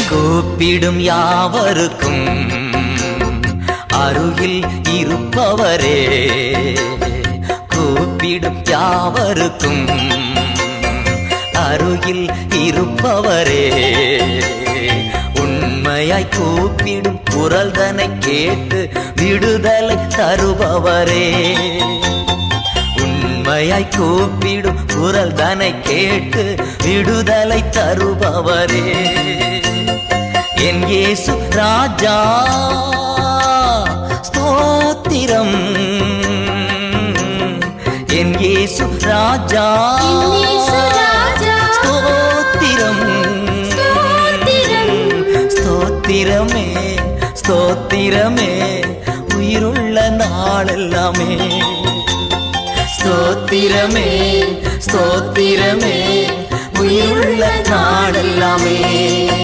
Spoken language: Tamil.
கூப்பிடும் யாவருக்கும் அருகில் இருப்பவரே, கூப்பிடும் யாவருக்கும் அருகில் இருப்பவரே, உண்மையாய் கூப்பிடும் குரல் தனை கேட்டு விடுதலை தருபவரே, உண்மையாய் கூப்பிடும் குரல் தனை கேட்டு விடுதலை தருபவரே, என் இயேசு ராஜா ஸ்தோத்திரம், என் இயேசு ராஜா ஸ்தோத்திரம், ஸ்தோத்திரமே ஸ்தோத்திரமே உயிருள்ள நாளெல்லாமே, ஸ்தோத்திரமே ஸ்தோத்திரமே உயிருள்ள நாளெல்லாமே.